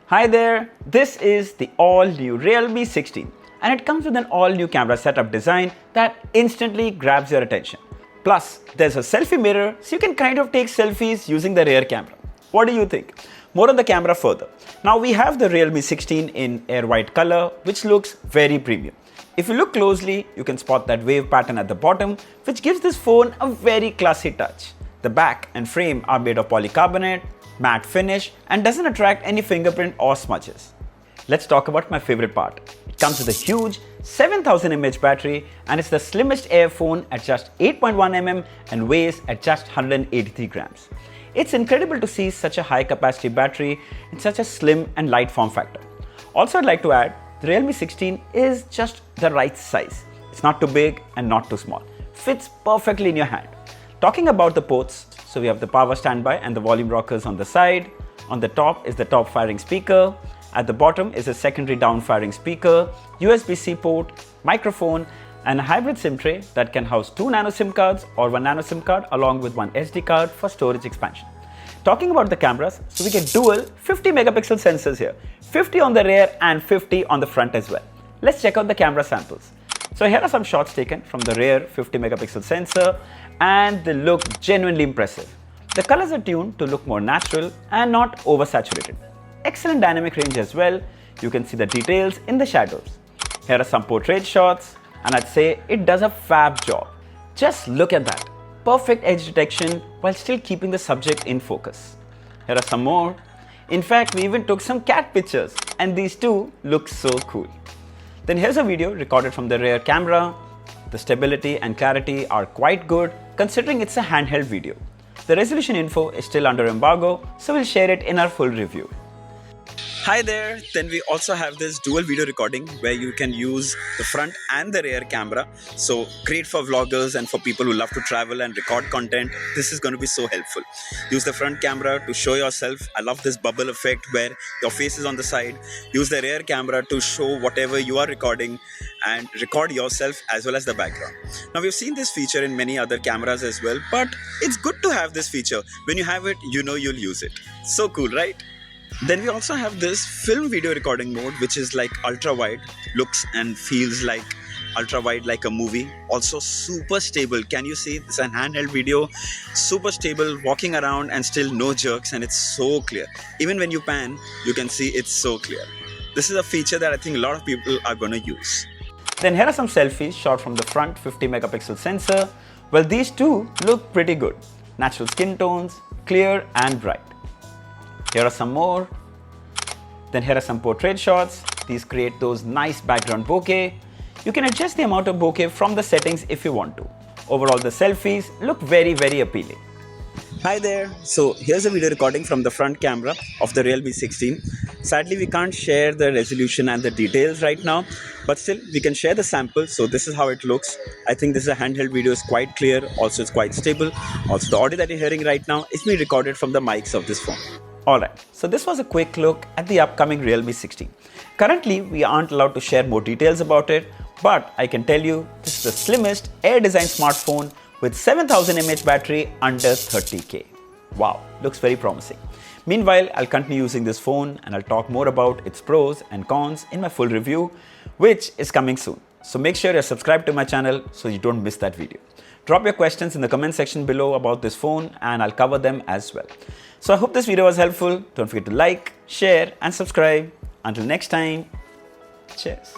Hi there, this is the all-new Realme 16 and it comes with an all-new camera setup design that instantly grabs your attention. Plus, there's a selfie mirror so you can kind of take selfies using the rear camera. What do you think? More on the camera further. Now we have the Realme 16 in air white color which looks very premium. If you look closely, you can spot that wave pattern at the bottom which gives this phone a very classy touch. The back and frame are made of polycarbonate, matte finish and doesn't attract any fingerprint or smudges. Let's talk about my favorite part. It comes with a huge 7000 mAh battery and it's the slimmest Air phone at just 8.1 mm and weighs at just 183 grams. It's incredible to see such a high capacity battery in such a slim and light form factor. Also, I'd like to add, the Realme 16 is just the right size. It's not too big and not too small. Fits perfectly in your hand. Talking about the ports, so we have the power standby and the volume rockers on the side. On the top is the top firing speaker. At the bottom is a secondary down firing speaker, USB-C port, microphone and a hybrid SIM tray that can house 2 nano SIM cards or 1 nano SIM card along with 1 SD card for storage expansion. Talking about the cameras, so we get dual 50 megapixel sensors here, 50 on the rear and 50 on the front as well. Let's check out the camera samples. So here are some shots taken from the rear 50 megapixel sensor and they look genuinely impressive. The colors are tuned to look more natural and not oversaturated. Excellent dynamic range as well. You can see the details in the shadows. Here are some portrait shots and I'd say it does a fab job. Just look at that. Perfect edge detection while still keeping the subject in focus. Here are some more. In fact, we even took some cat pictures and these two look so cool. Then here's a video recorded from the rear camera. The stability and clarity are quite good considering it's a handheld video. The resolution info is still under embargo, so we'll share it in our full review. Hi there, then we also have this dual video recording where you can use the front and the rear camera. So great for vloggers and for people who love to travel and record content. This is going to be so helpful. Use the front camera to show yourself. I love this bubble effect where your face is on the side. Use the rear camera to show whatever you are recording and record yourself as well as the background. Now we've seen this feature in many other cameras as well, but it's good to have this feature. When you have it, you know you'll use it. So cool, right? Then we also have this film video recording mode which is like ultra wide, looks and feels like ultra wide like a movie. Also super stable. Can you see? It's a handheld video, super stable, walking around and still no jerks and it's so clear. Even when you pan, you can see it's so clear. This is a feature that I think a lot of people are going to use. Then here are some selfies shot from the front 50 megapixel sensor. Well, these two look pretty good. Natural skin tones, clear and bright. Here are some more. Then here are some portrait shots. These create those nice background bokeh. You can adjust the amount of bokeh from the settings if you want to. Overall, the selfies look very appealing. Hi there. So here's a video recording from the front camera of the Realme 16. Sadly, we can't share the resolution and the details right now, but still we can share the sample. So this is how it looks. I think this is a handheld video, is quite clear. Also, it's quite stable. Also, the audio that you're hearing right now is being recorded from the mics of this phone. Alright, so this was a quick look at the upcoming Realme 16. Currently, we aren't allowed to share more details about it, but I can tell you this is the slimmest air design smartphone with 7000 mAh battery under 30K. Wow, looks very promising. Meanwhile, I'll continue using this phone and I'll talk more about its pros and cons in my full review, which is coming soon. So make sure you're subscribed to my channel so you don't miss that video. Drop your questions in the comment section below about this phone and I'll cover them as well. So I hope this video was helpful. Don't forget to like, share and subscribe. Until next time, cheers.